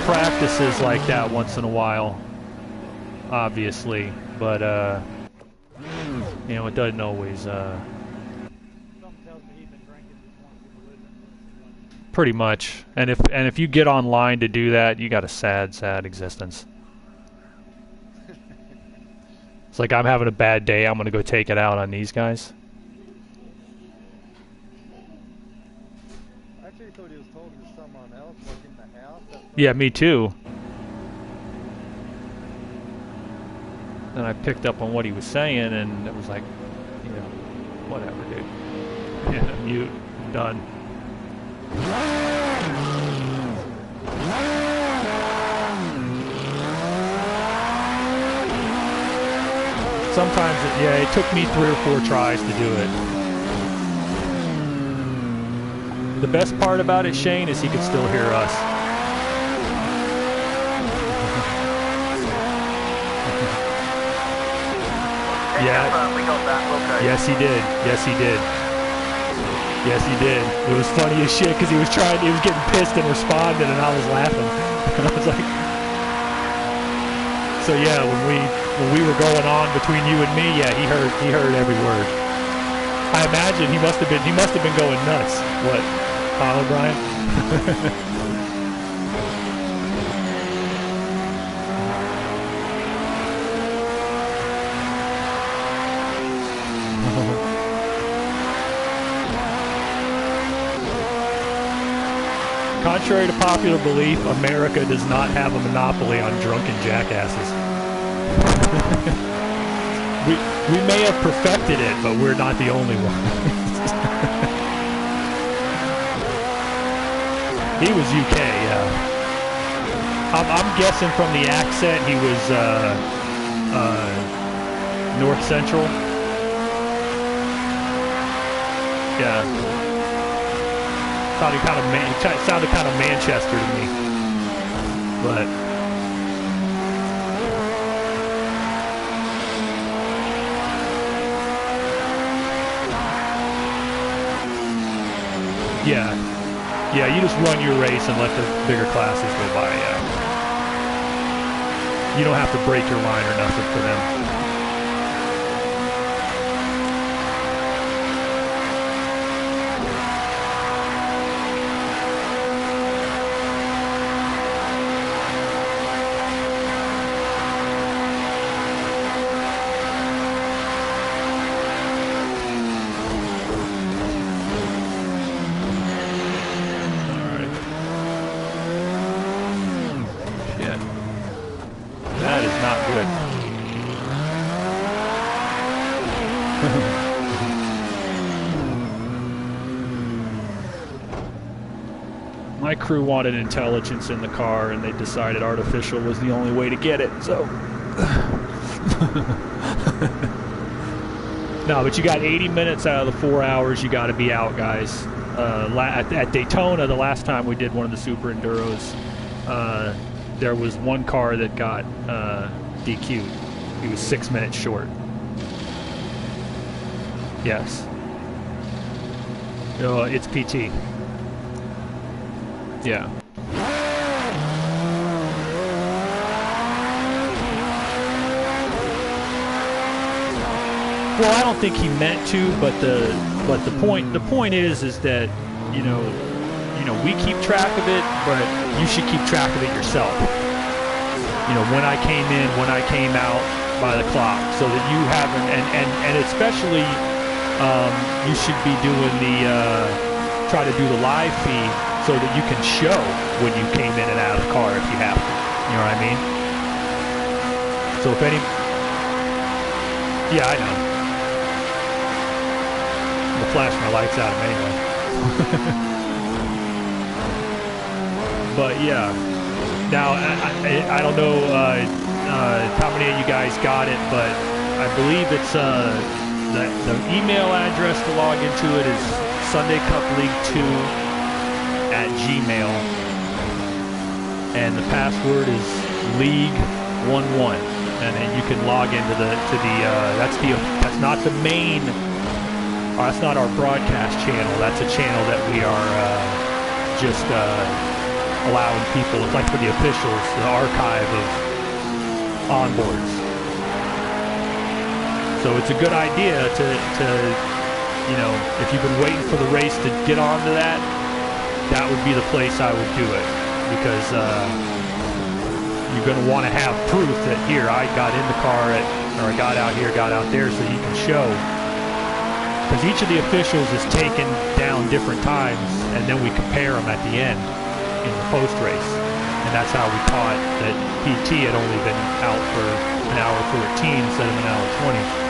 practices like that once in a while, obviously, but you know, it doesn't always. Pretty much, and if you get online to do that, you got a sad existence. It's like, I'm having a bad day, I'm gonna go take it out on these guys. I actually thought he was talking to someone else, like in the house. Yeah, me too. And I picked up on what he was saying, and it was like, you know, whatever, dude. Yeah, mute, done. Sometimes, it took me 3 or 4 tries to do it. The best part about it, Shane, is he could still hear us. Yeah. We got that. Okay. Yes, he did. Yes, he did. Yes, he did. It was funny as shit because he was getting pissed and responded, and I was laughing. And I was like, so yeah, when we were going on between you and me, yeah, he heard every word. I imagine he must have been going nuts. What, O'Brien? Contrary to popular belief, America does not have a monopoly on drunken jackasses. we may have perfected it, but we're not the only ones. He was UK, yeah. I'm guessing from the accent he was North Central. Yeah. Sounded kind of Manchester to me, but yeah, you just run your race and let the bigger classes go by. Yeah, you don't have to break your line or nothing for them. My crew wanted intelligence in the car, and they decided artificial was the only way to get it, so... No, but you got 80 minutes out of the 4 hours you got to be out, guys. At Daytona, the last time we did one of the Super Enduros, there was one car that got DQ'd. He was 6 minutes short. Yes. It's PT. Yeah. Well, I don't think he meant to, but the point is that you know we keep track of it, but you should keep track of it yourself. You know, when I came in, when I came out by the clock, so that you haven't, and especially you should be doing try to do the live feed, so that you can show when you came in and out of the car if you have to. You know what I mean? So if any... Yeah, I know. I'll flash my lights out anyway. But yeah. Now, I don't know how many of you guys got it, but I believe it's the email address to log into it is Sunday Cup League 2 at Gmail, and the password is League11, and then you can log into that's not the main, that's not our broadcast channel. That's a channel that we are just allowing people, it's like for the officials, the archive of onboards. So it's a good idea to you know, if you've been waiting for the race to get onto that, that would be the place I would do it, because you're going to want to have proof that here I got in the car at, or I got out here, got out there, so you can show. Because each of the officials is taken down different times, and then we compare them at the end in the post race, and that's how we caught that PT had only been out for an hour 14 instead of an hour 20.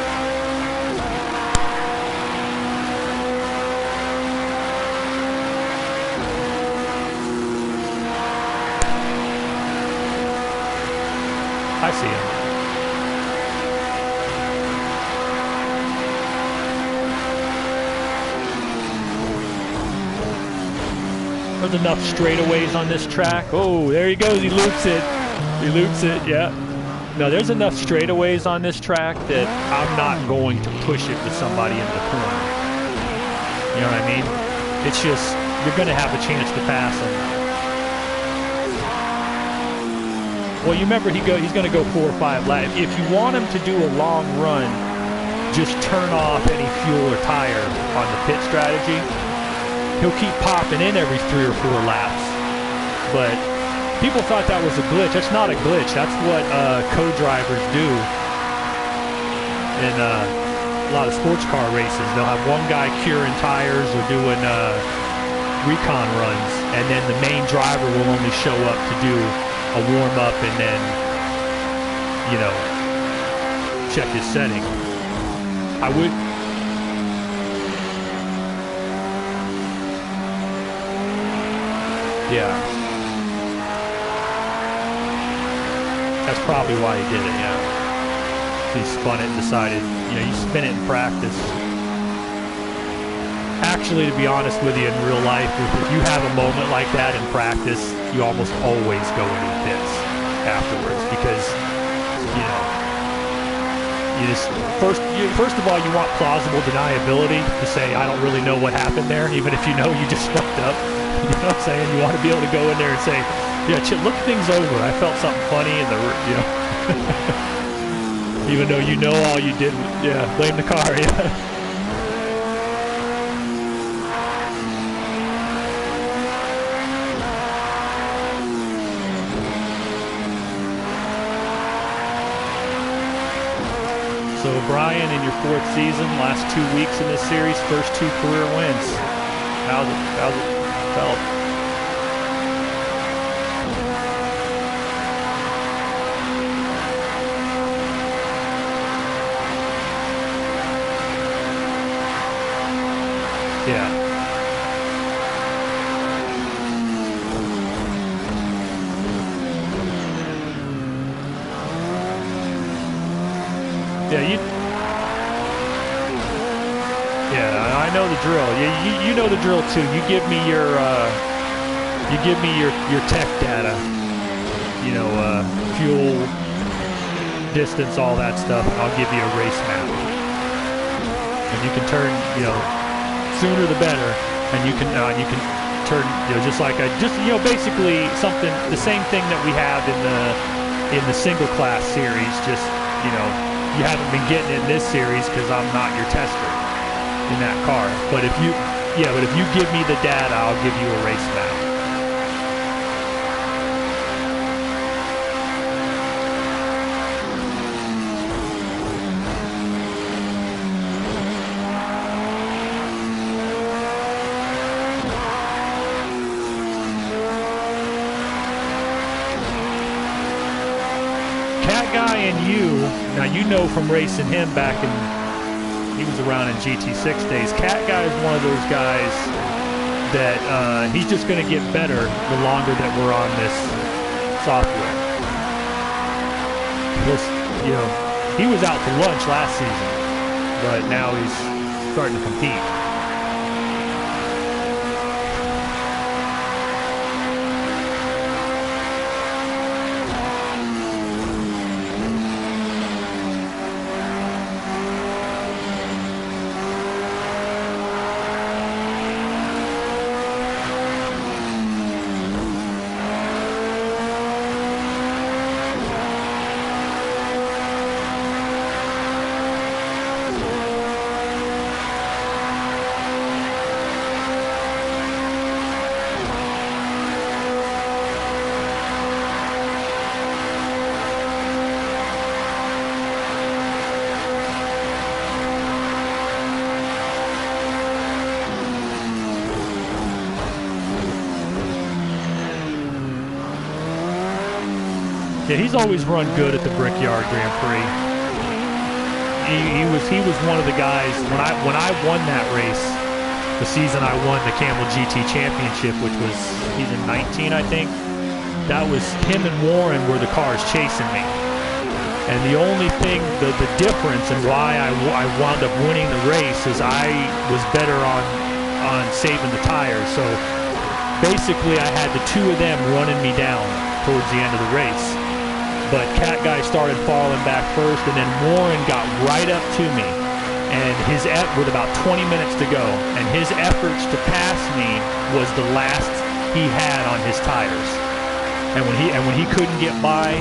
I see him. There's enough straightaways on this track. Oh, there he goes. He loops it. He loops it. Yeah. No, there's enough straightaways on this track that I'm not going to push it with somebody in the corner. You know what I mean? It's just, you're going to have a chance to pass him. Well, you remember he's going to go 4 or 5 laps. If you want him to do a long run, just turn off any fuel or tire on the pit strategy. He'll keep popping in every 3 or 4 laps. But people thought that was a glitch. That's not a glitch. That's what co-drivers do in a lot of sports car races. They'll have one guy curing tires or doing recon runs, and then the main driver will only show up to do a warm-up and then, you know, check his setting. I would... Yeah. That's probably why he did it, yeah. He spun it and decided, you know, you spin it in practice. Actually, to be honest with you, in real life, if you have a moment like that in practice, you almost always go into the pits afterwards, because, you know, you just, first of all, you want plausible deniability to say, I don't really know what happened there, even if you know you just fucked up. You know what I'm saying? You want to be able to go in there and say, yeah, look things over. I felt something funny in the, you know, even though you know all you did, yeah, blame the car, yeah. So Brian, in your 4th season, last 2 weeks in this series, first 2 career wins. How's it felt? Yeah. Yeah, I know the drill. You know the drill too. You give me your tech data. You know, fuel, distance, all that stuff, and I'll give you a race map. And you can turn, you know, sooner the better. And you can turn, you know, just basically something, the same thing that we have in the single class series. Just, you know, you haven't been getting it in this series because I'm not your tester in that car. But if you give me the data, I'll give you a race map. Cat Guy and you, now you know from racing him back in, he was around in GT6 days. Cat Guy is one of those guys that he's just going to get better the longer that we're on this software. You know, he was out for lunch last season, but now he's starting to compete. Yeah, he's always run good at the Brickyard Grand Prix. He was one of the guys when I won that race, the season I won the Camel GT Championship, which was season 19, I think. That was him and Warren were the cars chasing me. And the only thing, the difference and why I wound up winning the race is I was better on saving the tires. So basically I had the two of them running me down towards the end of the race. But Cat Guy started falling back first, and then Warren got right up to me. And with about 20 minutes to go, and his efforts to pass me was the last he had on his tires. And when he couldn't get by,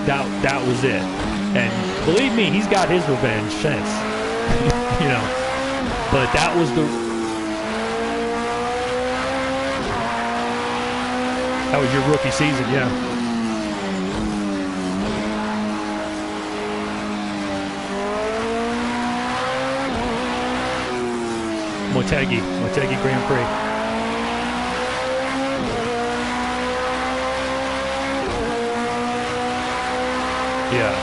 that was it. And believe me, he's got his revenge since. You know. But that was your rookie season, yeah. Motegi Grand Prix. Yeah.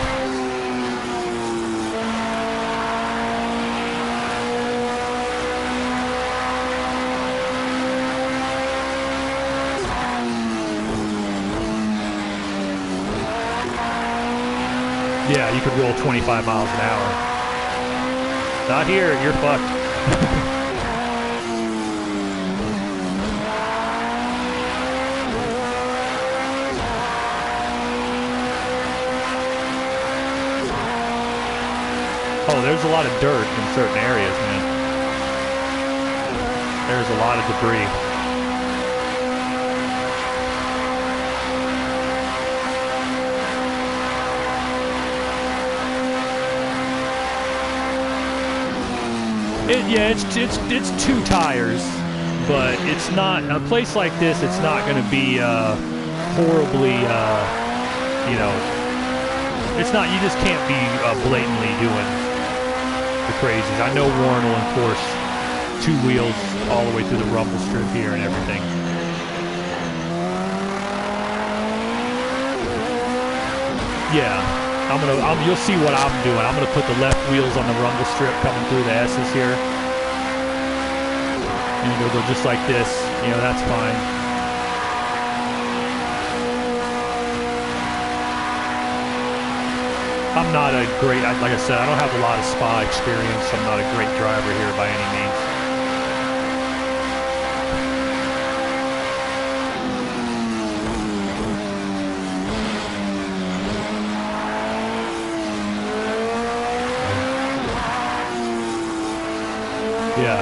Yeah, you could roll 25 miles an hour. Not here, you're fucked. Oh, there's a lot of dirt in certain areas, man. There's a lot of debris. It's two tires, but it's not a place like this. It's not going to be horribly, you know. It's not. You just can't be blatantly doing the crazies. I know Warren will enforce two wheels all the way through the rumble strip here and everything. Yeah, you'll see what I'm doing. I'm gonna put the left wheels on the rumble strip coming through the S's here, and you'll go just like this. You know, that's fine. I'm not a great, like I said, I don't have a lot of spa experience. I'm not a great driver here by any means. Yeah.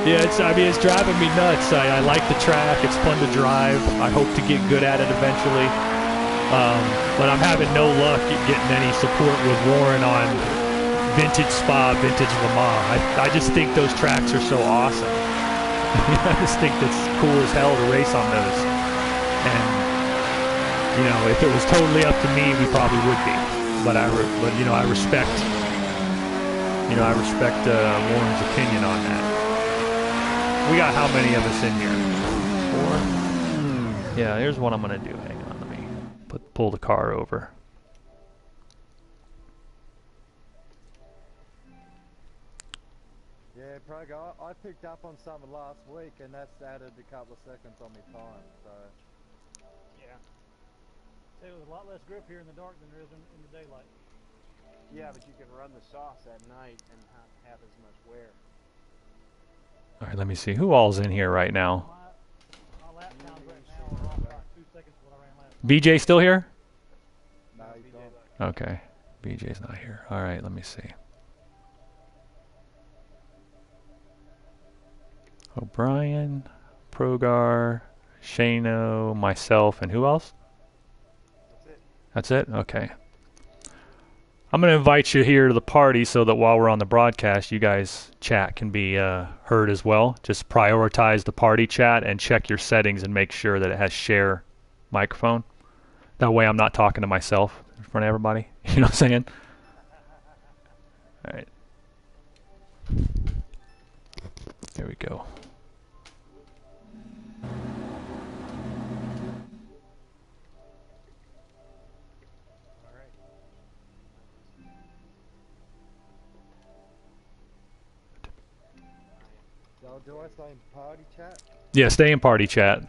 Yeah, it's driving me nuts. I like the track. It's fun to drive. I hope to get good at it eventually. But I'm having no luck getting any support with Warren on vintage Spa, vintage Le Mans. I just think those tracks are so awesome. I just think that's cool as hell to race on those. And you know, if it was totally up to me, we probably would be. But you know, I respect Warren's opinion on that. We got how many of us in here? 4? Yeah, here's what I'm gonna do. Hang on, let me pull the car over. Yeah, Praga, I picked up on something last week, and that's added a couple of seconds on my time. So yeah, there's a lot less grip here in the dark than there is in the daylight. Yeah, but you can run the softs at night and have as much wear. All right, let me see who all's in here right now. My lap times right now are off by 2 seconds what I ran last. BJ still here? no, he's gone. Okay, BJ's not here. All right, let me see. O'Brien, Progar, Shano, myself, and who else? That's it? Okay. I'm going to invite you here to the party so that while we're on the broadcast, you guys' chat can be heard as well. Just prioritize the party chat and check your settings and make sure that it has share microphone. That way I'm not talking to myself in front of everybody. You know what I'm saying? All right. There we go. So do I stay in party chat? Yeah, stay in party chat.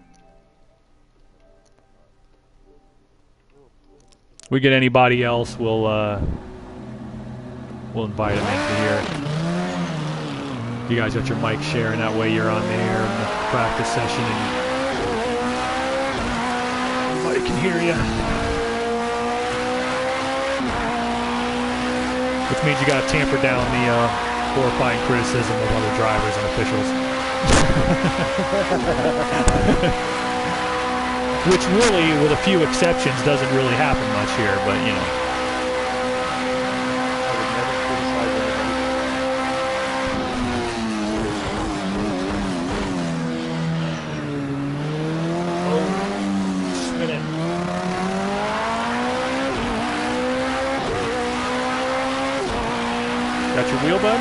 We get anybody else, we'll invite them into here. You guys got your mic sharing, that way you're on there in the practice session and everybody can hear you. Which means you got to tamper down the horrifying criticism of other drivers and officials. Which really, with a few exceptions, doesn't really happen much here, but you know. I would never criticize Oh, spin it. Got your wheel, bud?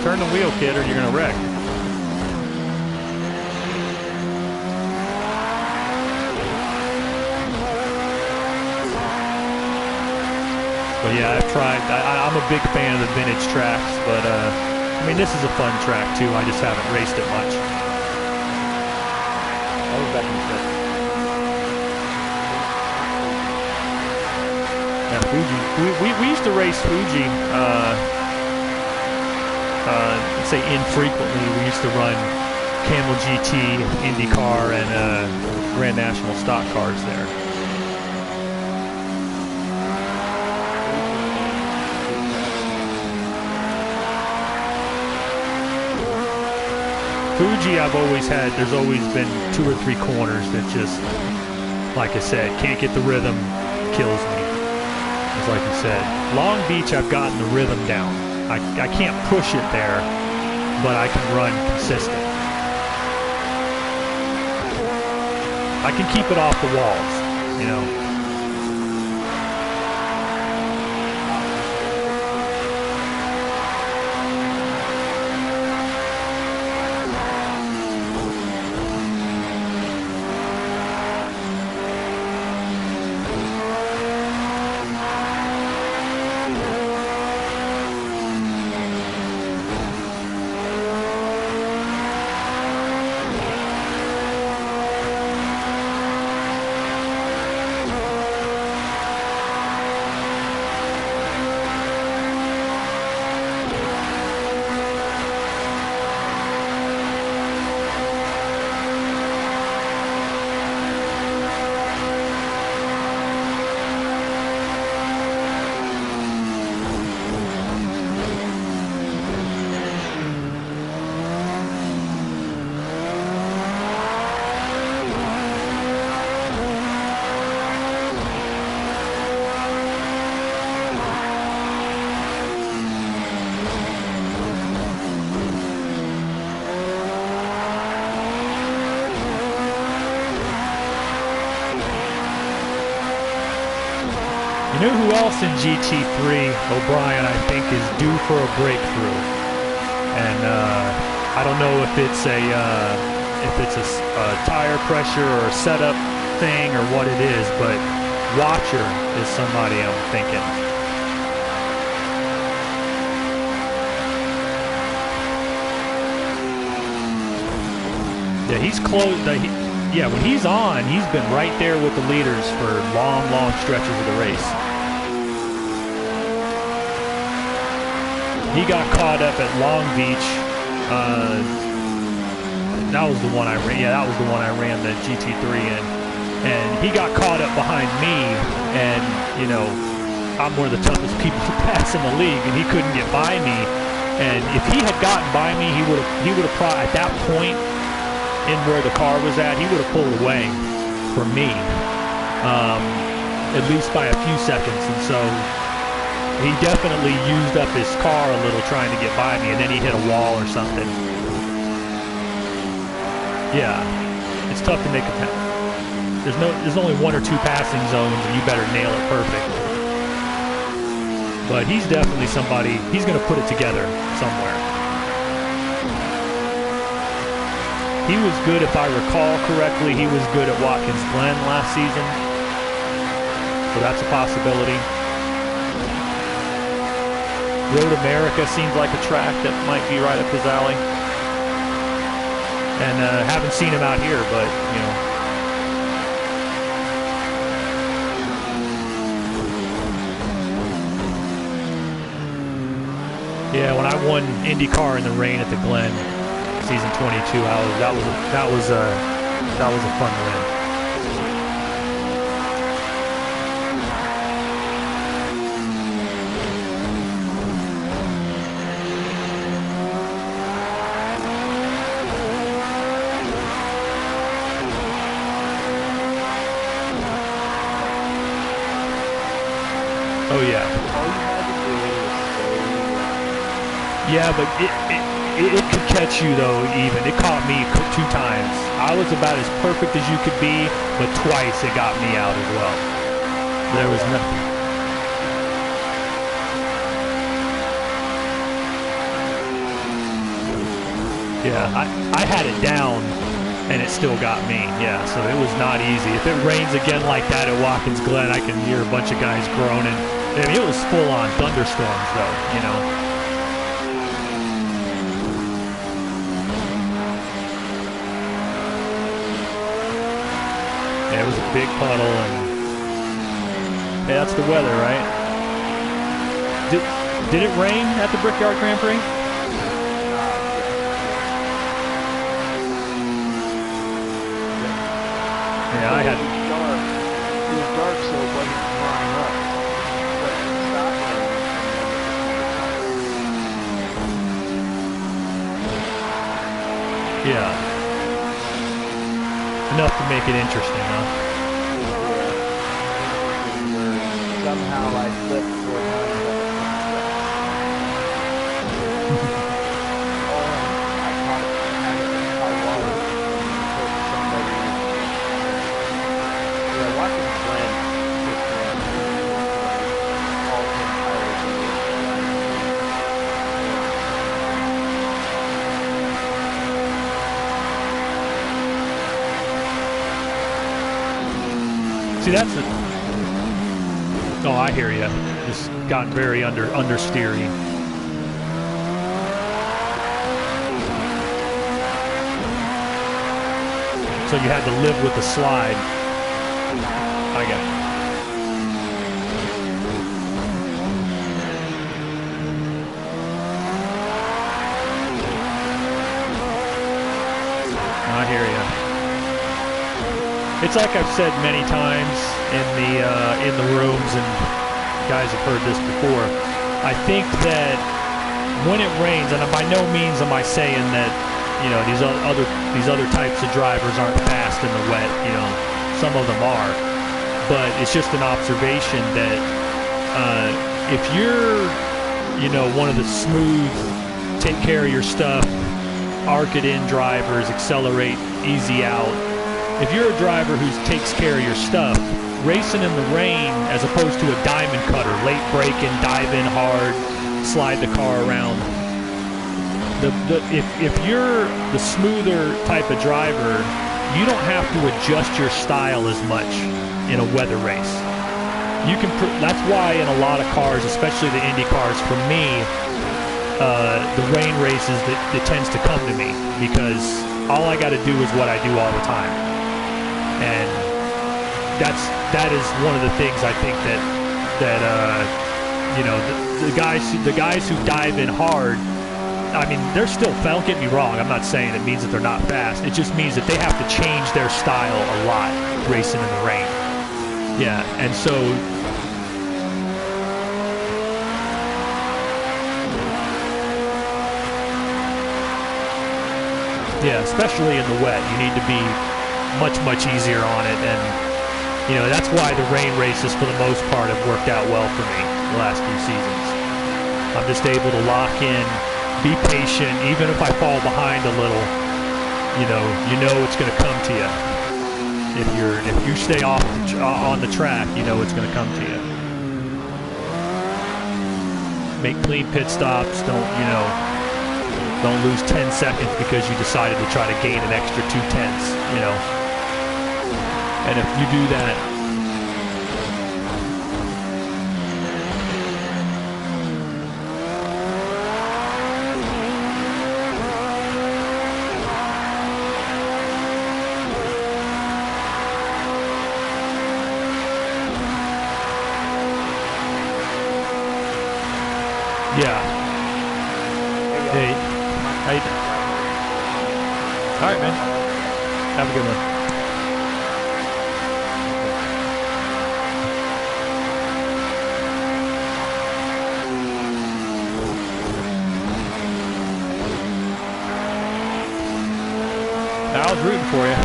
Turn the wheel, kid, or you're gonna wreck. But yeah, I've tried. I'm a big fan of the vintage tracks, but I mean, this is a fun track too. I just haven't raced it much. I was back in the set. Yeah, Fuji. We used to race Fuji. Say infrequently. We used to run Camel GT, IndyCar, and Grand National stock cars there. Fuji, I've always had. There's always been 2 or 3 corners that just, like I said, can't get the rhythm, kills me. It's like you said. Long Beach, I've gotten the rhythm down. I can't push it there, but I can run consistent. I can keep it off the walls, you know. You know who else in GT3, O'Brien, I think, is due for a breakthrough, and I don't know if it's a tire pressure or a setup thing or what it is, but Watcher is somebody I'm thinking. Yeah, he's close. Yeah, when he's on, he's been right there with the leaders for long, long stretches of the race. He got caught up at Long Beach. That was the one I ran. Yeah, that was the one I ran the GT3 in. And he got caught up behind me, and you know, I'm one of the toughest people to pass in the league, and he couldn't get by me. And if he had gotten by me, he would have probably at that point in where the car was at, he would have pulled away from me, at least by a few seconds. And so he definitely used up his car a little trying to get by me, and then he hit a wall or something. Yeah, it's tough to make a pass. There's only 1 or 2 passing zones, and you better nail it perfect. But he's definitely somebody. He's going to put it together somewhere. He was good, if I recall correctly. He was good at Watkins Glen last season, so that's a possibility. Road America seems like a track that might be right up his alley. And haven't seen him out here, but you know. Yeah, when I won IndyCar in the rain at the Glen, season 22, that was a fun win. Oh yeah. Yeah, but it could catch you though. Even it caught me 2 times. I was about as perfect as you could be, but twice it got me out as well. There was nothing. Yeah, I had it down, and it still got me. Yeah, so it was not easy. If it rains again like that at Watkins Glen, I can hear a bunch of guys groaning. I mean, it was full-on thunderstorms, though, you know. Yeah, it was a big puddle, and hey, that's the weather, right? Did it rain at the Brickyard Grand Prix? Yeah, I had. It was dark, so it wasn't flying up. But it stopped raining, and then Yeah. Enough to make it interesting, huh? yeah. Somehow I slipped 4 times. I caught it in high water. Somebody. Yeah, watching Glenn just all 10 tires. See, that's the. Oh, I hear you. Just gotten very understeery. So you had to live with the slide. I got it. I hear you. It's like I've said many times in the rooms, and guys have heard this before. I think that when it rains, and by no means am I saying that, you know, these other types of drivers aren't fast in the wet. You know, some of them are, but it's just an observation that if you're, you know, one of the smooth, take care of your stuff, arc it in drivers, accelerate, easy out. If you're a driver who takes care of your stuff, racing in the rain as opposed to a diamond cutter, late braking, dive in hard, slide the car around. If you're the smoother type of driver, you don't have to adjust your style as much in a weather race. You can. That's why in a lot of cars, especially the Indy cars, for me, the rain races that tends to come to me, because all I got to do is what I do all the time. And that is one of the things I think that you know, the guys who dive in hard, I mean, they're still fast. Don't get me wrong. I'm not saying it means that they're not fast. It just means that they have to change their style a lot racing in the rain. Yeah, and so yeah, especially in the wet, you need to be much easier on it, and you know, that's why the rain races for the most part have worked out well for me the last few seasons. I'm just able to lock in, be patient, even if I fall behind a little. You know it's going to come to you. If you stay off on the track, you know it's going to come to you. Make clean pit stops. Don't, you know. Don't lose 10 seconds because you decided to try to gain an extra 2/10, you know. And if you do that, yeah. Hey, how you doing? All right, man. Have a good one. I was rooting for you.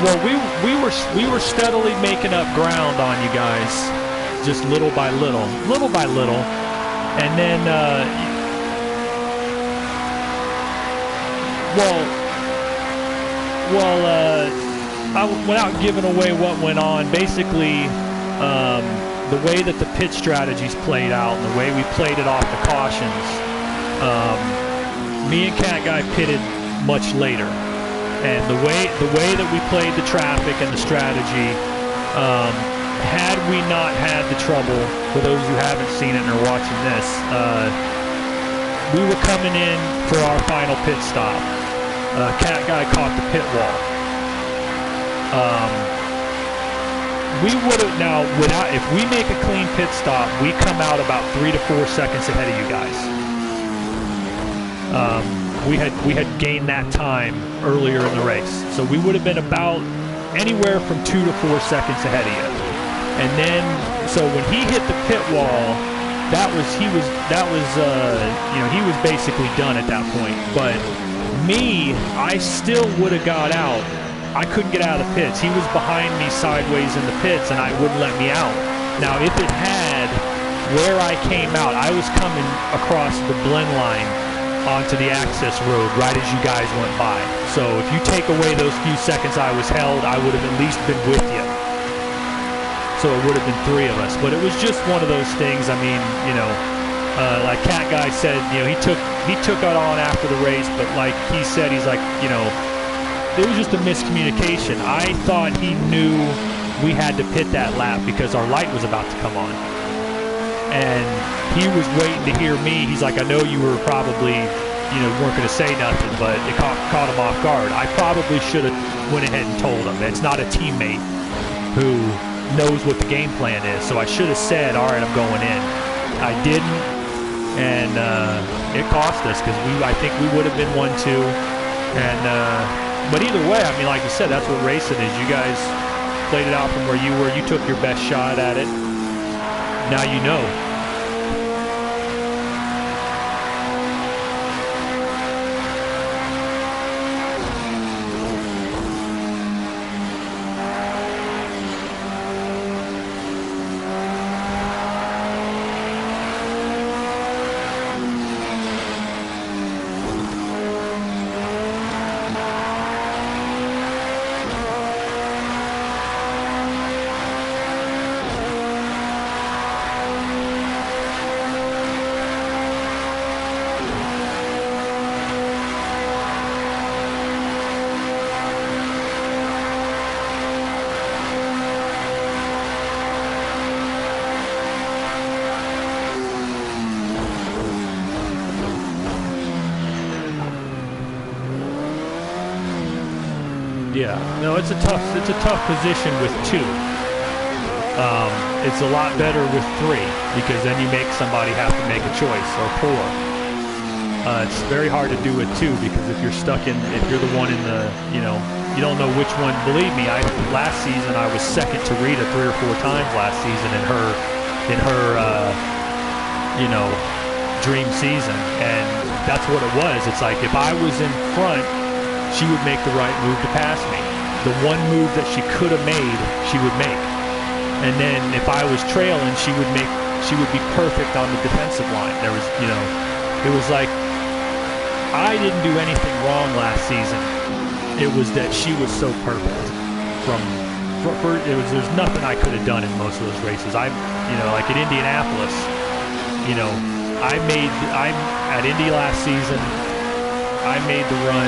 Well, we were steadily making up ground on you guys, just little by little, and then without giving away what went on, basically the way that the pit strategies played out and the way we played it off the cautions, me and Cat Guy pitted much later. And the way that we played the traffic and the strategy, had we not had the trouble, for those who haven't seen it and are watching this, we were coming in for our final pit stop. Cat Guy caught the pit wall. We would have now, if we make a clean pit stop, we come out about 3 to 4 seconds ahead of you guys. We had gained that time earlier in the race, so we would have been about anywhere from 2 to 4 seconds ahead of you. And then, so when he hit the pit wall, he was basically done at that point. But me, I still would have got out. I couldn't get out of the pits. He was behind me sideways in the pits, and I wouldn't let me out. Now, if it had, where I came out, I was coming across the blend line onto the access road right as you guys went by. So if you take away those few seconds I was held, I would have at least been with you. So it would have been 3 of us. But it was just one of those things. I mean, you know, like Cat Guy said, you know, he took it on after the race, but like he said, he's like, you know, it was just a miscommunication. I thought he knew we had to pit that lap because our light was about to come on. And he was waiting to hear me. He's like, I know you were probably, you know, weren't going to say nothing, but it caught him off guard. I probably should have went ahead and told him. It's not a teammate who knows what the game plan is. So I should have said, all right, I'm going in. I didn't, and it cost us because I think we would have been 1-2. And but either way, I mean, like you said, that's what racing is. You guys played it out from where you were. You took your best shot at it. Now you know. Yeah, no, it's a tough position with 2. It's a lot better with 3 because then you make somebody have to make a choice or 4. It's very hard to do with 2 because if you're the one in the, you know, you don't know which one. Believe me, last season I was second to Rita 3 or 4 times last season in her you know, dream season, and that's what it was. It's like if I was in front, she would make the right move to pass me. The one move that she could have made, she would make. And then if I was trailing, she would be perfect on the defensive line. There was, you know, it was like I didn't do anything wrong last season. It was that she was so perfect. There's nothing I could have done in most of those races. You know, like at Indianapolis, you know, I'm at Indy last season. I made the run.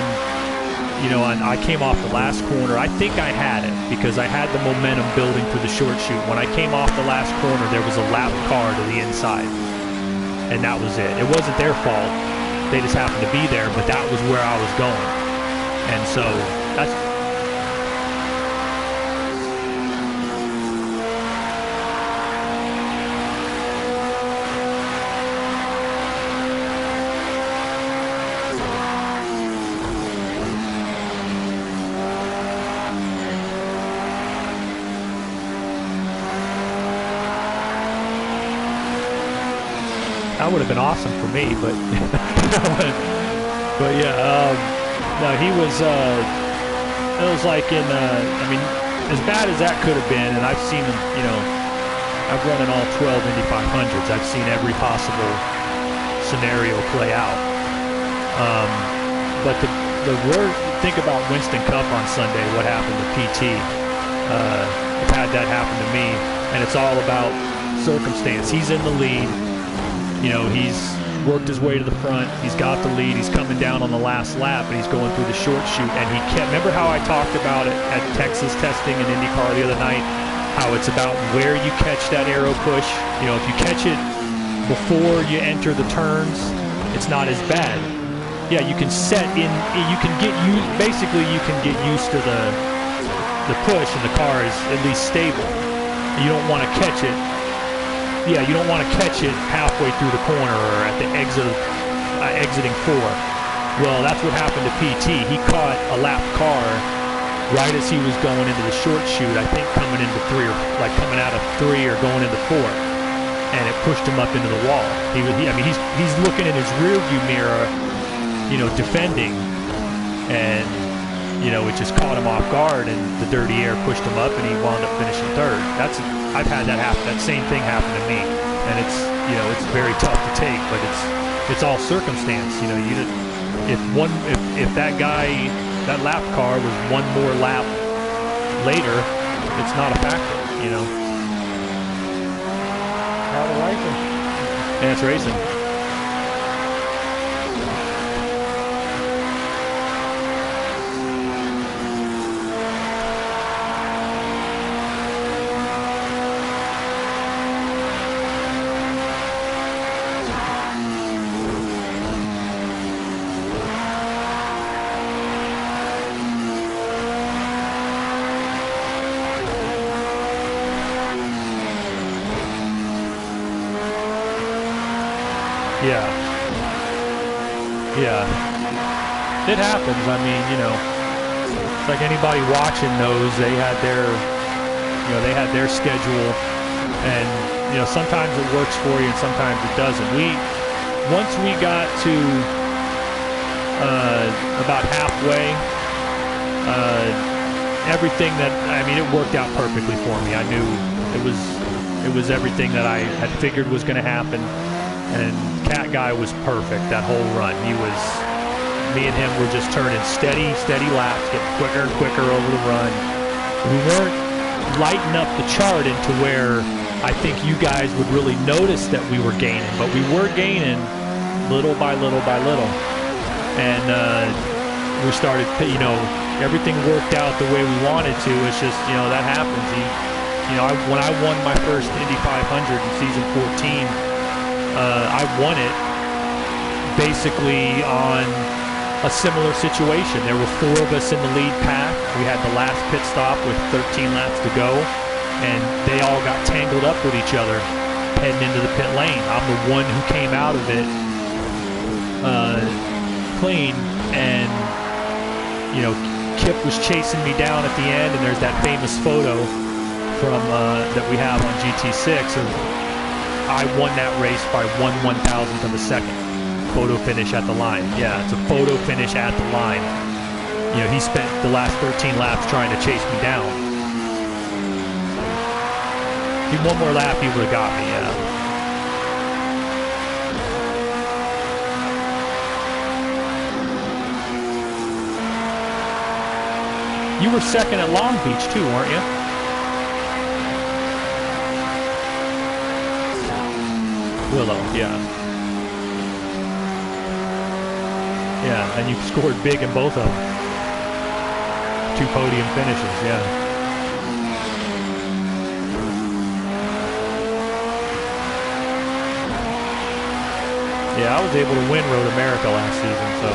You know, and I came off the last corner. I think I had it because I had the momentum building for the short shoot. When I came off the last corner, there was a lap car to the inside, and that was it. It wasn't their fault. They just happened to be there, but that was where I was going. And so that's... That would have been awesome for me, but but yeah, no, he was. It was like in. I mean, as bad as that could have been, and I've seen him. You know, I've run in all 12 Indy 500s. I've seen every possible scenario play out. But the word. Think about Winston Cup on Sunday. What happened to PT? I've had that happen to me, and it's all about circumstance. He's in the lead. You know, he's worked his way to the front. He's got the lead. He's coming down on the last lap, and he's going through the short shoot. And he kept. Remember how I talked about it at Texas testing and IndyCar the other night? How it's about where you catch that aero push. You know, if you catch it before you enter the turns, it's not as bad. Yeah, you can set in. You can get you. Basically, you can get used to the push, and the car is at least stable. You don't want to catch it. Yeah, you don't want to catch it halfway through the corner or at the exiting 4. Well, that's what happened to PT. He caught a lap car right as he was going into the short shoot, I think coming into 3 or like coming out of 3 or going into 4. And it pushed him up into the wall. I mean, he's looking in his rearview mirror, you know, defending, and you know, it just caught him off guard, and the dirty air pushed him up, and he wound up finishing 3rd. I've had that happen. That same thing happened to me, and it's, you know, it's very tough to take, but it's all circumstance. You know, if that guy, that lap car was one more lap later, it's not a factor. You know. How to racing? Yeah, it's racing. Yeah, it happens. I mean, you know, it's like anybody watching knows they had their schedule, and you know, sometimes it works for you and sometimes it doesn't. Once we got to about halfway, everything it worked out perfectly for me. I knew it was everything that I had figured was going to happen. And Cat Guy was perfect that whole run. Me and him were just turning steady laps, getting quicker and quicker over the run. We weren't lighting up the chart into where I think you guys would really notice that we were gaining, but we were gaining little by little by little. And we started, you know, everything worked out the way we wanted to. It's just, you know, that happens. When I won my first Indy 500 in season 14, I won it basically on a similar situation. There were 4 of us in the lead pack. We had the last pit stop with 13 laps to go, and they all got tangled up with each other heading into the pit lane. I'm the one who came out of it clean, and you know, Kip was chasing me down at the end, and there's that famous photo from that we have on GT6 of I won that race by 1/1000th of a second. Photo finish at the line. Yeah, it's a photo finish at the line. You know, he spent the last 13 laps trying to chase me down. If one more lap, he would have got me, yeah. You were second at Long Beach too, weren't you? Willow, yeah. Yeah, and you scored big in both of them. 2 podium finishes, yeah. Yeah, I was able to win Road America last season, so.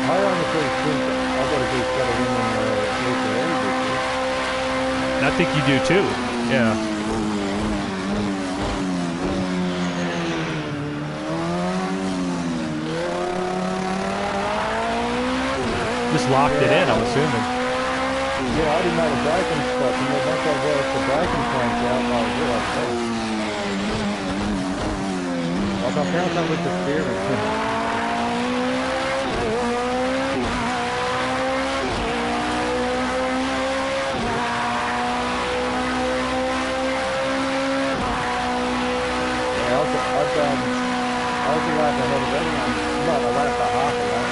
I honestly think I've got to be better than I think you do too, yeah. Just locked it in, I'm assuming. Yeah, I didn't know the braking spot, and then once I worked the braking points out, I realised, like I found something with the steering. I was a lap ahead of everyone, about a lap and a half of that.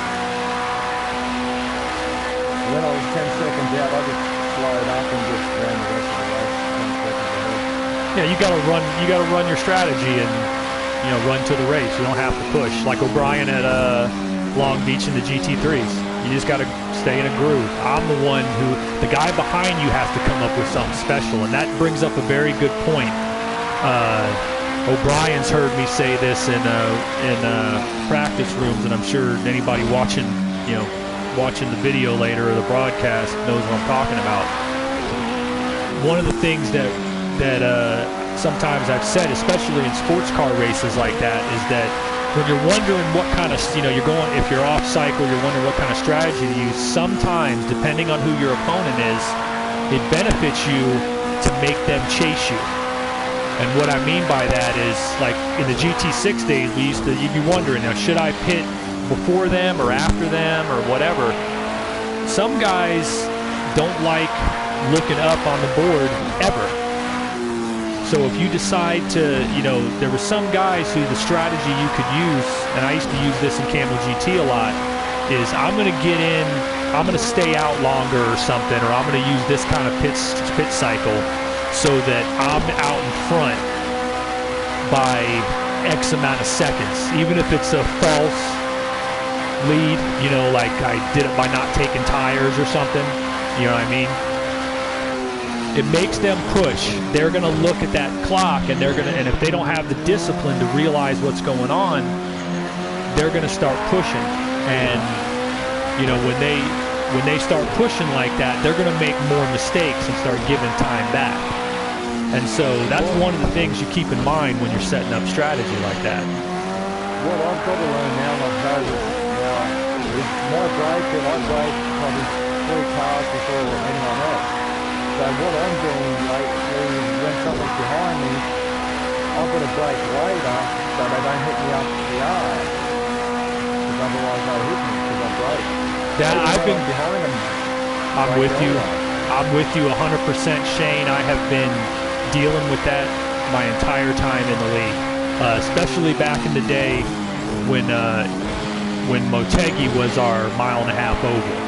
When I was 10 seconds out, I just slowed up and just ran the rest of the race 10 seconds ahead. Yeah, you gotta run your strategy and, you know, run to the race. You don't have to push. Like O'Brien at Long Beach in the GT3s. You just gotta stay in a groove. I'm the one the guy behind you has to come up with something special, and that brings up a very good point. O'Brien's heard me say this in practice rooms, and I'm sure anybody watching the video later or the broadcast knows what I'm talking about. One of the things that sometimes I've said, especially in sports car races like that, is that when you're wondering what kind of, if you're off cycle, you're wondering what kind of strategy to use. Sometimes, depending on who your opponent is, it benefits you to make them chase you. And what I mean by that is, like in the GT6 days, you'd be wondering, now, should I pit before them or after them or whatever? Some guys don't like looking up on the board ever. So if you decide to, there were some guys who the strategy you could use, and I used to use this in Camel GT a lot, is I'm going to get in, I'm going to stay out longer or something, or I'm going to use this kind of pit cycle, so that I'm out in front by X amount of seconds, even if it's a false lead, like I did it by not taking tires or something, you know what I mean? It makes them push. They're going to look at that clock, and and if they don't have the discipline to realize what's going on, they're going to start pushing. And when they start pushing like that, they're going to make more mistakes and start giving time back. And so that's one of the things you keep in mind when you're setting up strategy like that. What I've got to learn now, I've noticed is my brake, and I brake probably 3 cars before anyone else. So what I'm doing lately is when someone's behind me, I've got to brake later so they don't hit me up the arse. Because otherwise they'll hit me because I brake. I've been behind them. I'm with you. I'm with you 100%, Shane. I have been dealing with that my entire time in the league, especially back in the day when Motegi was our 1.5 mile oval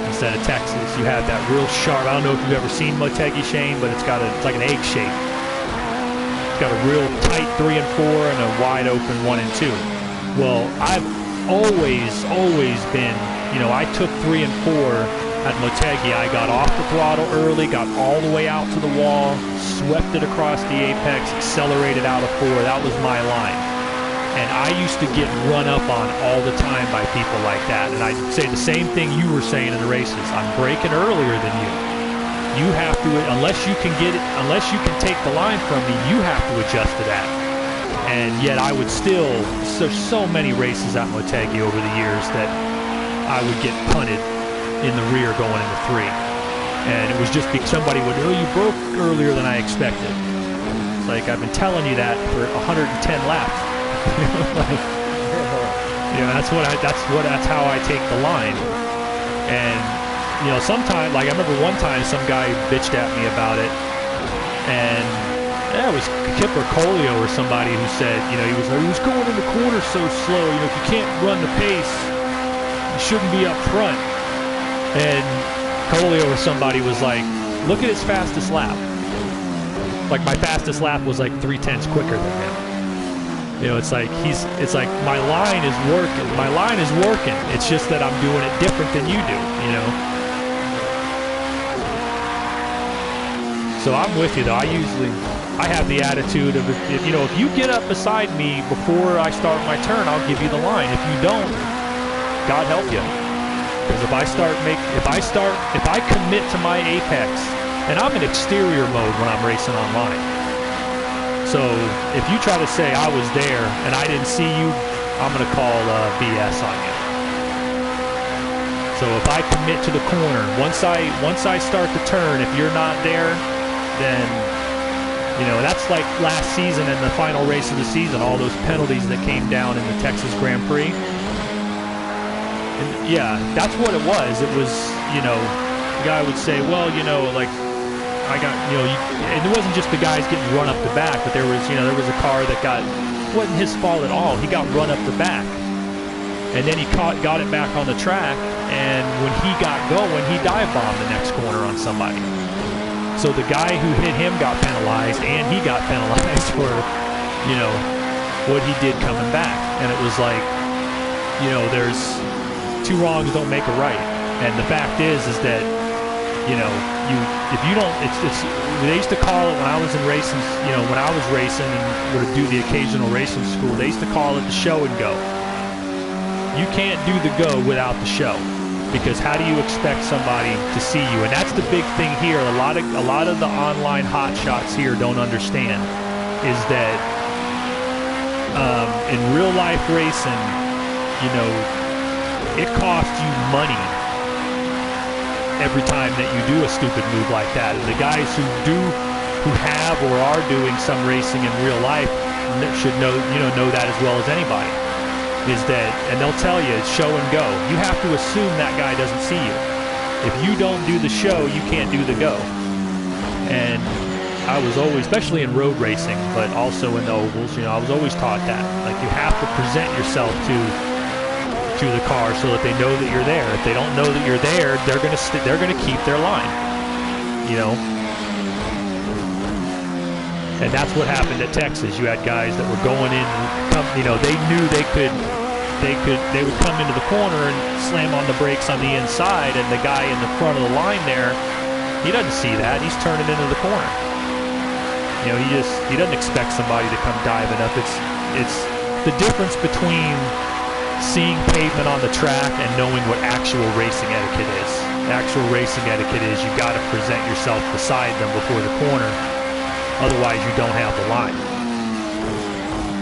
instead of Texas. You had that real sharp. I don't know if you've ever seen Motegi, Shane, but it's like an egg shape. It's got a real tight 3 and 4 and a wide open 1 and 2. Well, I've always been, I took 3 and 4 at Motegi. I got off the throttle early, got all the way out to the wall, swept it across the apex, accelerated out of 4. That was my line. And I used to get run up on all the time by people like that. And I'd say the same thing you were saying in the races. I'm braking earlier than you. You have to, unless you can take the line from me, you have to adjust to that. And yet I would still, there's so many races at Motegi over the years that I would get punted in the rear going into 3. And it was just because somebody would, you broke earlier than I expected. It's like, I've been telling you that for 110 laps. Like, that's how I take the line. And sometimes, like I remember one time some guy bitched at me about it, and it was Kip or Colio or somebody who said, he was going in the corner so slow. If you can't run the pace, you shouldn't be up front. And Colio or somebody was like, look at his fastest lap. Like my fastest lap was like 3/10 quicker than him. It's like my line is working. My line is working. It's just that I'm doing it different than you do. So I'm with you though. I have the attitude of if you get up beside me before I start my turn, I'll give you the line. If you don't, God help you. Because if I commit to my apex, and I'm in exterior mode when I'm racing online. So if you try to say I was there and I didn't see you, I'm going to call BS on you. So if I commit to the corner, once I start the turn, if you're not there, then that's like last season in the final race of the season, all those penalties that came down in the Texas Grand Prix. And yeah, that's what it was. It was, the guy would say, well, like I got, and it wasn't just the guys getting run up the back, but there was a car that wasn't his fault at all. He got run up the back, and then he got it back on the track, and when he got going, he dive bombed the next corner on somebody. So the guy who hit him got penalized, and he got penalized for, what he did coming back. And it was like, there's two wrongs don't make a right. And the fact is that, if you don't, they used to call it when I was in racing, when I was racing and would do the occasional racing school, they used to call it the show and go. You can't do the go without the show, because how do you expect somebody to see you? And that's the big thing here. A lot of the online hotshots here don't understand is that in real life racing, it costs you money every time that you do a stupid move like that. And the guys who have or are doing some racing in real life should know that as well as anybody. Is that, and they'll tell you, it's show and go. You have to assume that guy doesn't see you. If you don't do the show, you can't do the go. And I was always, especially in road racing, but also in the ovals, I was always taught that. Like, you have to present yourself to the car so that they know that you're there. If they don't know that you're there, they're gonna keep their line. And that's what happened at Texas. You had guys that were going in, they knew they would come into the corner and slam on the brakes on the inside, and the guy in the front of the line there, he doesn't see that. He's turning into the corner. He doesn't expect somebody to come diving up. It's the difference between seeing pavement on the track and knowing what actual racing etiquette is. Actual racing etiquette is you got to present yourself beside them before the corner. Otherwise, you don't have the line.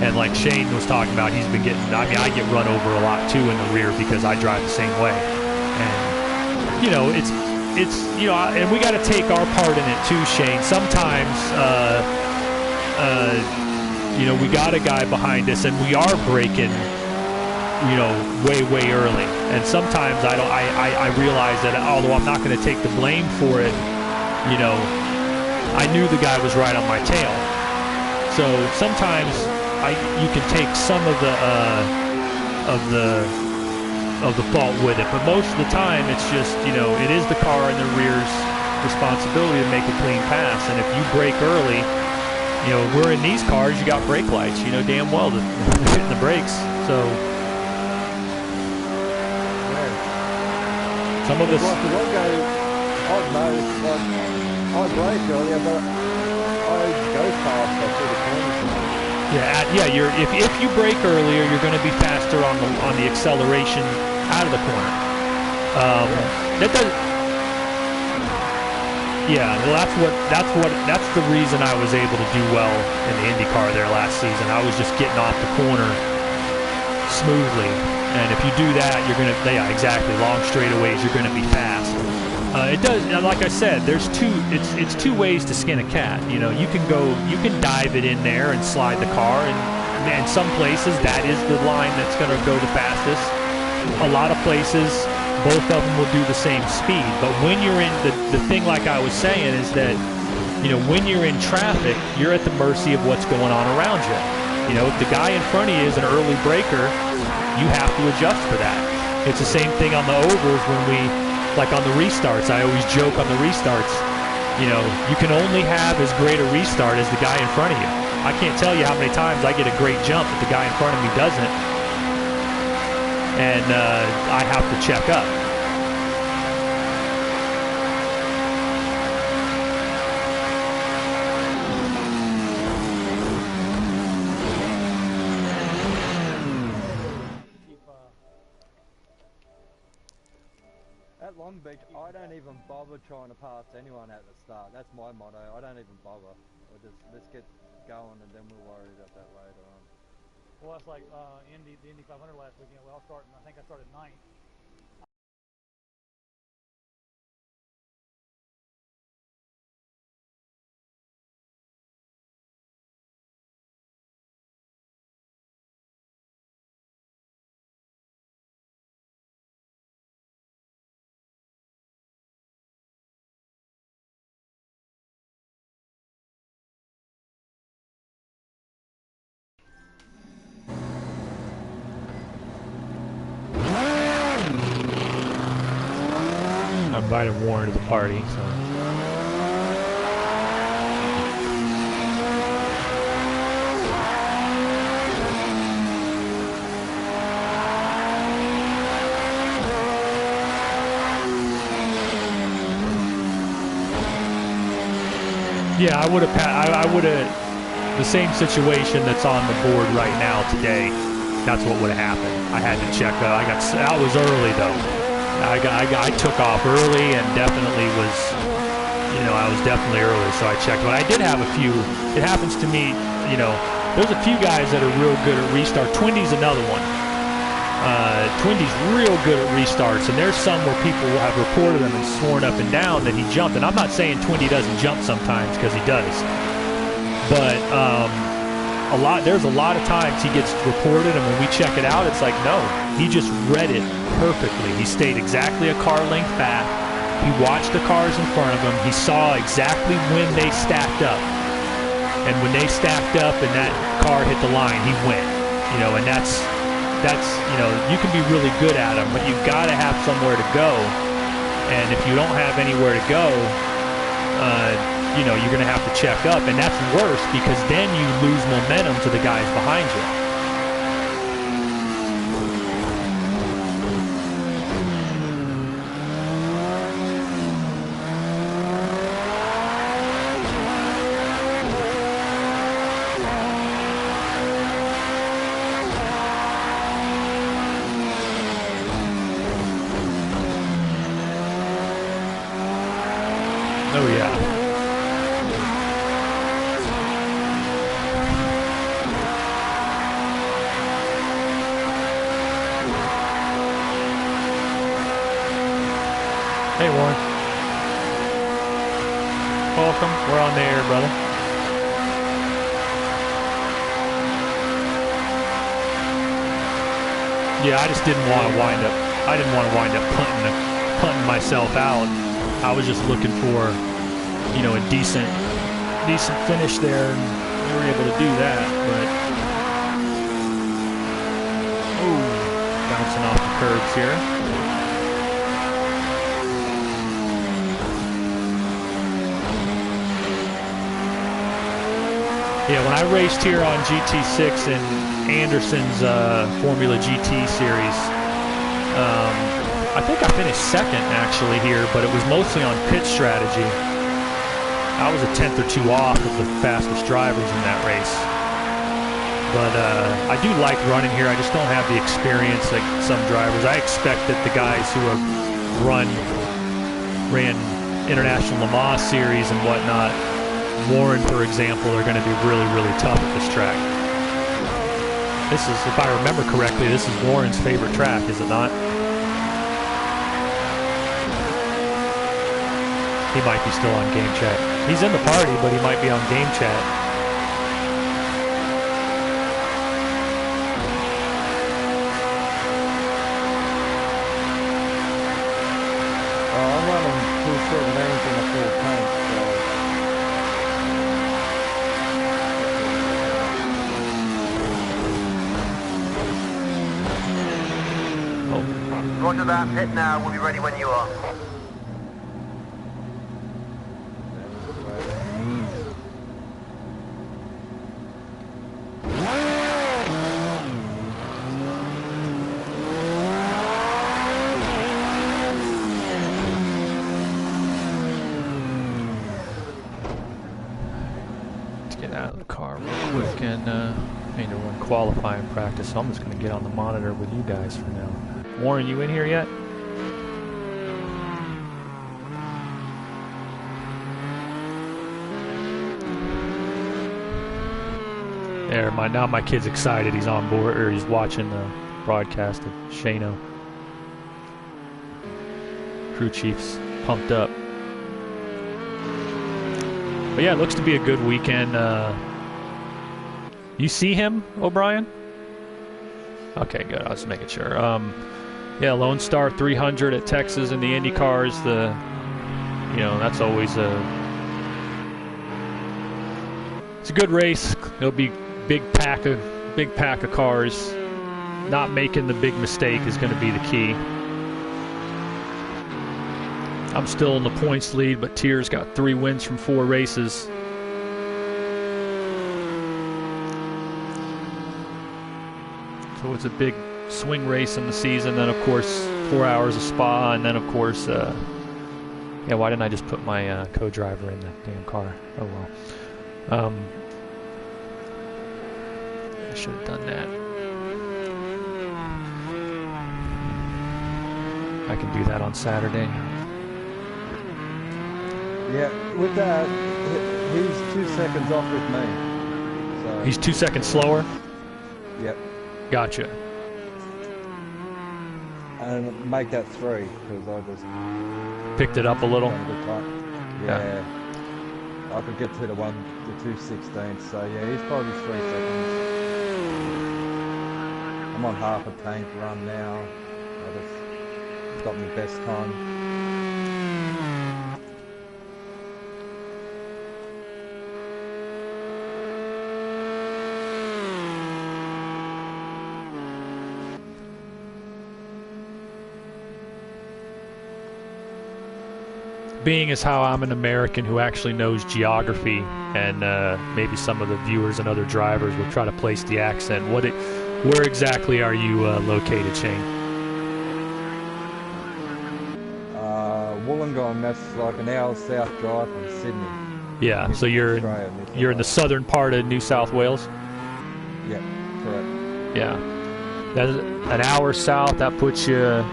And like Shane was talking about, he's been getting, I get run over a lot too in the rear because I drive the same way. And, and we got to take our part in it too, Shane. Sometimes, we got a guy behind us and we are braking, way early. And sometimes I realize that although I'm not going to take the blame for it, I knew the guy was right on my tail. So sometimes you can take some of the fault with it, but most of the time it's just it is the car in the rear's responsibility to make a clean pass. And if you brake early, we're in these cars, you got brake lights, damn well that hitting the brakes. So some of us. I brake earlier, but I go faster through the corners. If you brake earlier, you're going to be faster on the acceleration out of the corner. That does. Yeah, well, that's the reason I was able to do well in the IndyCar there last season. I was just getting off the corner smoothly, and if you do that, you're going to, exactly, long straightaways, you're going to be fast. It does, like I said, it's two ways to skin a cat. You can dive it in there and slide the car, and in some places, that is the line that's going to go the fastest. A lot of places, both of them will do the same speed. But when you're in the thing, like I was saying, is that, you know, when you're in traffic, you're at the mercy of what's going on around you. You know, if the guy in front of you is an early breaker, you have to adjust for that. It's the same thing on the ovals when we, like on the restarts. I always joke on the restarts, you know, you can only have as great a restart as the guy in front of you. I can't tell you how many times I get a great jump, but the guy in front of me doesn't. And I have to check up. At Long Beach, I don't even bother trying to pass anyone at the start. That's my motto. I don't even bother. Let's get going and then we'll worry about that later on. Well, that's like the Indy 500 last weekend. We all started. I think I started 9th. I invited Warren to the party, so. Yeah, I would have, the same situation that's on the board right now today, that's what would have happened. I had to check, I was early though. I took off early and definitely was, you know, I was definitely early, so I checked. But I did have a few, it happens to me, you know, there's a few guys that are real good at restart. Twindy's another one. Twindy's real good at restarts, and there's some where people will have reported him and sworn up and down that he jumped. And I'm not saying Twindy doesn't jump sometimes, because he does. But there's a lot of times he gets reported, and when we check it out, it's like, no, he just read it perfectly. He stayed exactly a car length back. He watched the cars in front of him. He saw exactly when they stacked up. And when they stacked up and that car hit the line, he went. You know, and that's you know, you can be really good at them, but you've got to have somewhere to go. And if you don't have anywhere to go, you know, you're going to have to check up. And that's worse, because then you lose momentum to the guys behind you. Oh, yeah. Hey, Warren. Welcome. We're on the air, brother. Yeah, I just didn't want to wind up. I didn't want to wind up punting myself out. I was just looking for, you know, a decent finish there, and we were able to do that. But bouncing off the curbs here. Yeah, when I raced here on GT6 in Anderson's Formula GT Series, I think I finished second actually here, but it was mostly on pit strategy. I was a 10th or 2 off of the fastest drivers in that race. But I do like running here. I just don't have the experience like some drivers. I expect that the guys who have ran International Le Mans Series and whatnot, Warren, for example, are going to be really, really tough at this track. This is, if I remember correctly, this is Warren's favorite track, is it not? He might be still on game chat. He's in the party, but he might be on game chat. Roger that, pit now, we'll be ready when you are. Let's get out of the car real quick and need to run qualifying practice, so I'm just going to get on the monitor with you guys for now. Warren, you in here yet? There, now my kid's excited. He's on board, or he's watching the broadcast of Shano. Crew chief's pumped up. But yeah, it looks to be a good weekend. You see him, O'Brien? Okay, good. I was making sure. Yeah, Lone Star 300 at Texas in the IndyCars. That's always it's a good race. It'll be big pack of cars. Not making the big mistake is going to be the key. I'm still in the points lead, but Tier's got 3 wins from 4 races. So it's a big swing race in the season. Then, of course, 4 hours of Spa, and then, of course, yeah, why didn't I just put my co-driver in the damn car? Oh, well. I should have done that. I can do that on Saturday. Yeah, with that, he's 2 seconds off with me. So. He's 2 seconds slower? Yep. Gotcha. And make that 3, because I just... Picked it up a little? Yeah. I could get to the 2/16, so yeah, he's probably 3 seconds. I'm on half a tank run now. I just got my best time. Being as how I'm an American who actually knows geography, and maybe some of the viewers and other drivers will try to place the accent. Where exactly are you located, Shane? Wollongong, that's like an hour south drive from Sydney. Yeah, so you're in the southern part of New South Wales? Yeah, correct. Yeah. That's an hour south. That puts you,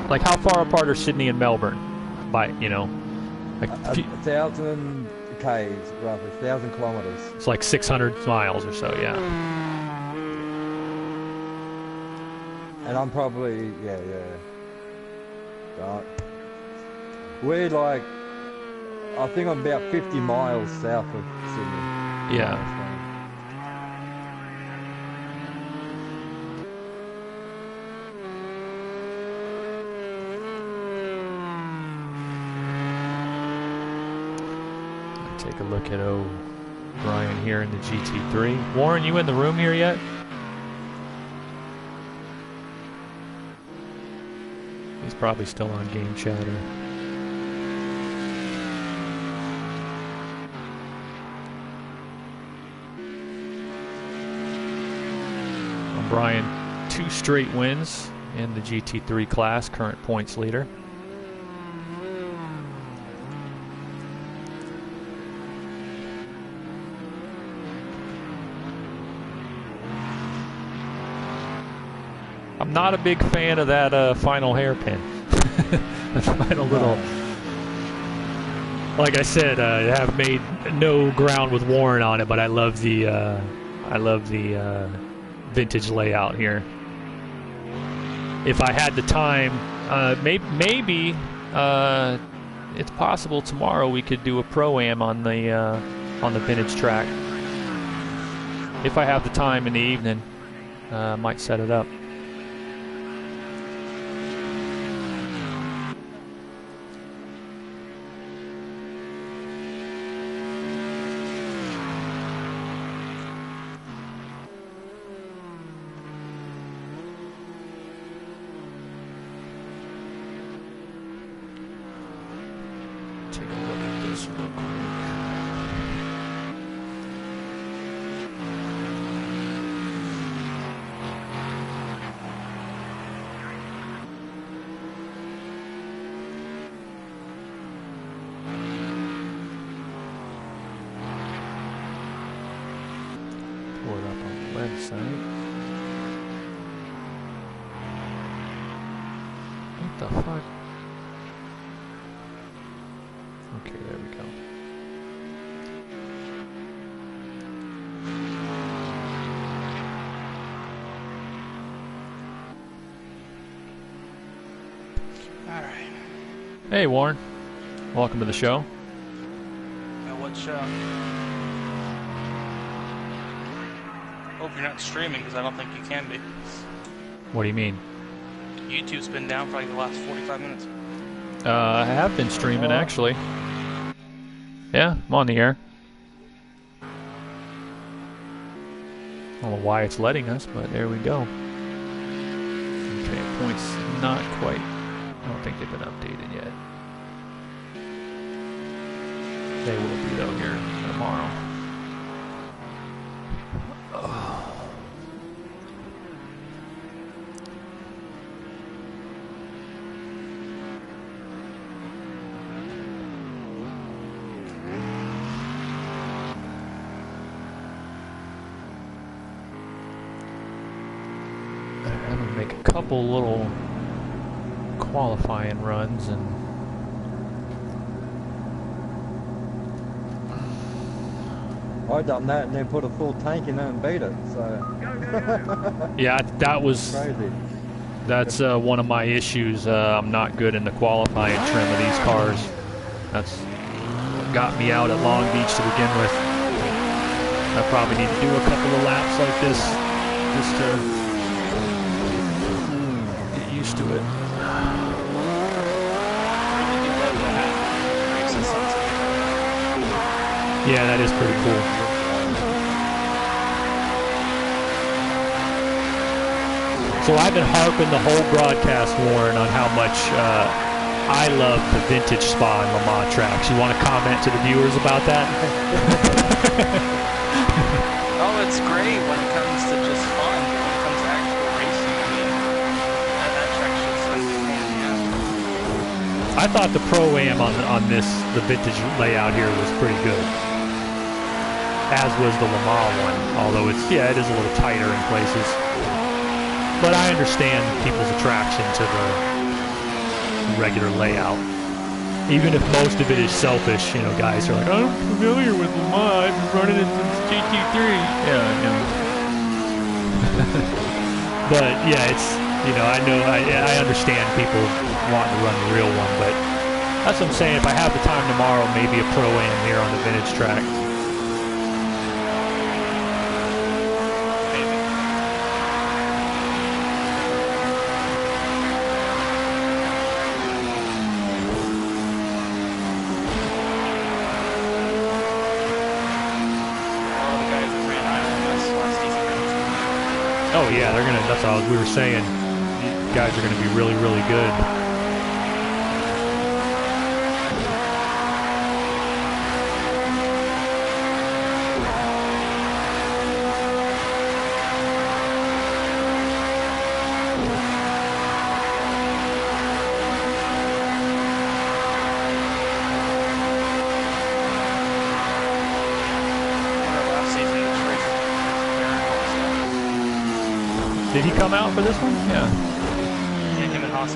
like, how far apart are Sydney and Melbourne? By, like 1,000 k's, roughly 1,000 kilometers. It's like 600 miles or so, yeah. And I'm probably, we're like, I think I'm about 50 miles south of Sydney. Yeah. Take a look at O'Brien here in the GT3. Warren, you in the room here yet? He's probably still on Game Chatter. O'Brien, 2 straight wins in the GT3 class, current points leader. I'm not a big fan of that final hairpin. The final little... Like I said, I have made no ground with Warren on it, but I love the vintage layout here. If I had the time, maybe it's possible tomorrow we could do a pro-am on the vintage track. If I have the time in the evening, might set it up. sight. What the fuck? Okay, there we go. All right. Hey, Warren. Welcome to the show. What show? Hope you're not streaming, because I don't think you can be. What do you mean? YouTube's been down for like the last 45 minutes. I have been streaming, actually. Yeah, I'm on the air. I don't know why it's letting us, but there we go. Okay, points not quite. I don't think they've been updated yet. They will be, though, here tomorrow. I'm going to make a couple little qualifying runs and I done that and then put a full tank in it and beat it. So yeah, that was crazy. that's one of my issues. I'm not good in the qualifying trim of these cars. That's what got me out at Long Beach to begin with. I probably need to do a couple of laps like this just to get used to it. Yeah, that is pretty cool. So I've been harping the whole broadcast, Warren, on how much I love the vintage Spa and Le Mans tracks. You want to comment to the viewers about that? Oh, it's great when it comes to just fun. When it comes to actual racing, I mean, that track's just yeah. I thought the Pro-Am on this, the vintage layout here, was pretty good. As was the Le Mans one, although it is a little tighter in places. But I understand people's attraction to the regular layout. Even if most of it is selfish, you know, guys are like, I'm familiar with Le Mans, I've been running it since GT3. Yeah, you know. But yeah, it's, you know, I understand people wanting to run the real one, but that's what I'm saying. If I have the time tomorrow, maybe a Pro-Am here on the vintage track. Oh yeah, they're gonna. That's all we were saying. You guys are gonna be really, really good. Did he come out for this one? Yeah. Yeah, him and Haas.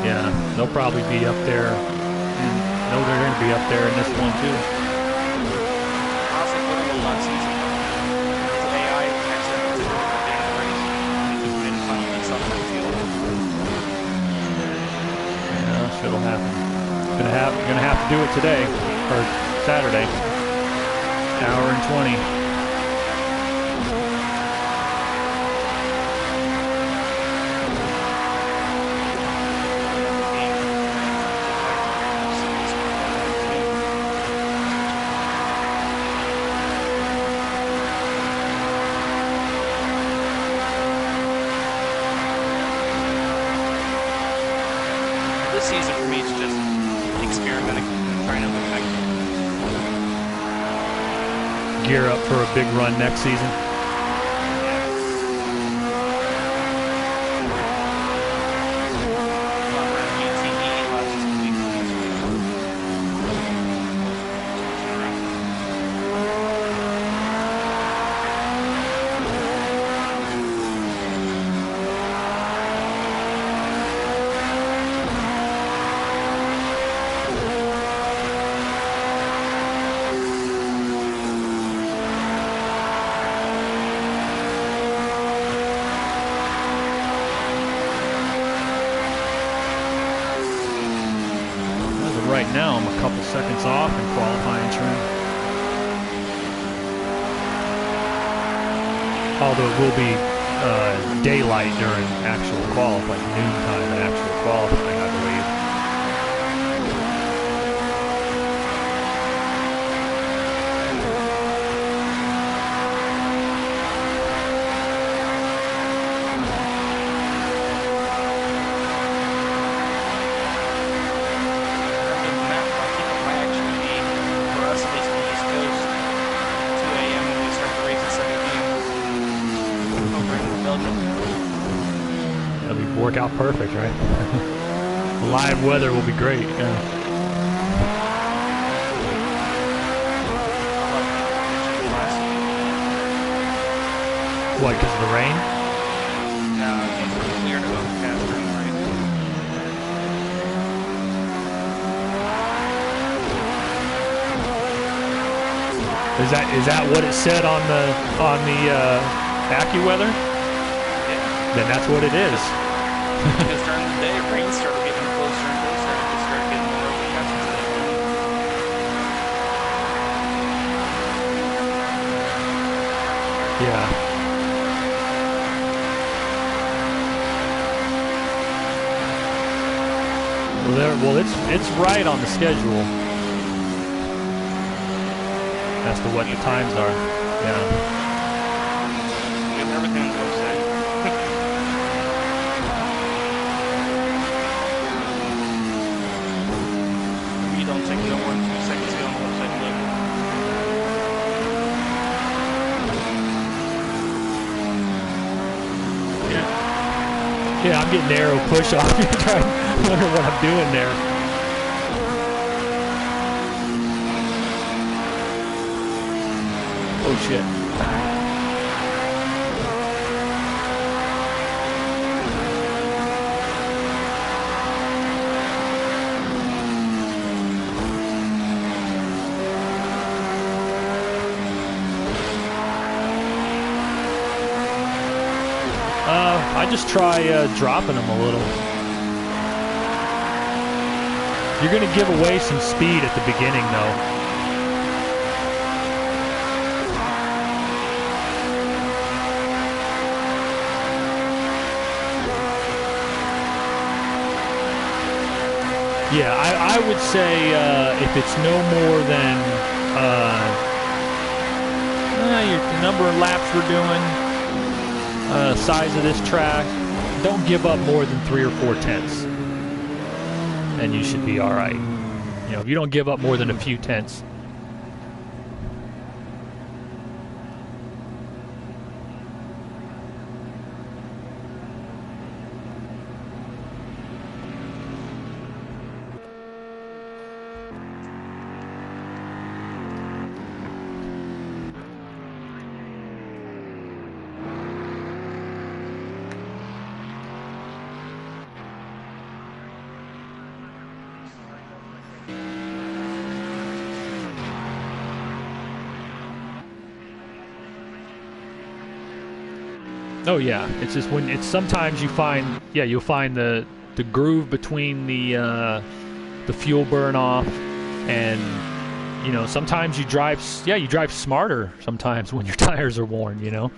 Yeah, they'll probably be up there. No, they're going to be up there in this one too. Haas put him in last season. His AI accidentally took over at the end of the race. He didn't finally mix up the field. Yeah, shit'll happen. Gonna have to do it today or Saturday. Hour and 20. Season for me is just experimenting, trying to affect Gear up for a big run next season. now I'm a couple seconds off in qualifying trim. Although it will be daylight during actual qualifying, noontime in actual qualifying, I believe. Work out perfect, right? Live weather will be great. Yeah. What? Because of the rain? No, it's clear to overcast during the rain. Is that what it said on the AccuWeather? Yeah. Then that's what it is. Because during the day, rain started getting closer and closer, and it just started getting more overcast until the evening. Yeah. Well, it's right on the schedule as to what the times are. Yeah. With everything on the website. You don't take no more than 2 seconds to get on the website and look. Yeah, I'm getting arrow push off. I wonder what I'm doing there. Oh shit. I just try dropping them a little. You're going to give away some speed at the beginning, though. Yeah, I would say if it's no more than the number of laps we're doing, size of this track, don't give up more than 3 or 4 tenths, and you should be all right. You know, if you don't give up more than a few tenths. Oh yeah, it's just when it's sometimes you find you'll find the groove between the fuel burn off, and you know sometimes you drive smarter sometimes when your tires are worn, you know.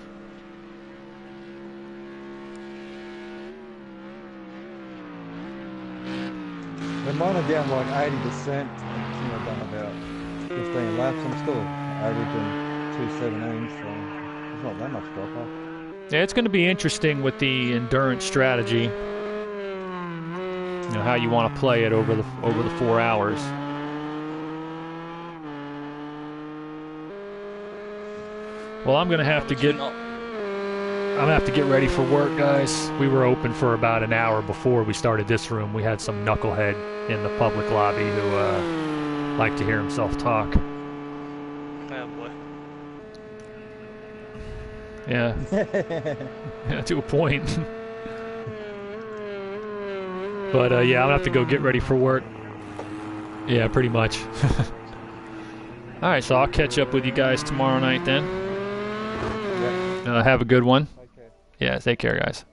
When mine are down like 80%, I've done about 15 laps. I'm still averaging 217, so it's not that much drop off. Yeah, it's going to be interesting with the endurance strategy. You know how you want to play it over the 4 hours. Well, I'm gonna have to get ready for work, guys. We were open for about an hour before we started this room. We had some knucklehead in the public lobby who liked to hear himself talk. Oh boy. Yeah. Yeah, to a point. But yeah, I'm gonna have to go get ready for work. Yeah, pretty much. All right, so I'll catch up with you guys tomorrow night then. Yep. Have a good one. Okay. Yeah, take care, guys.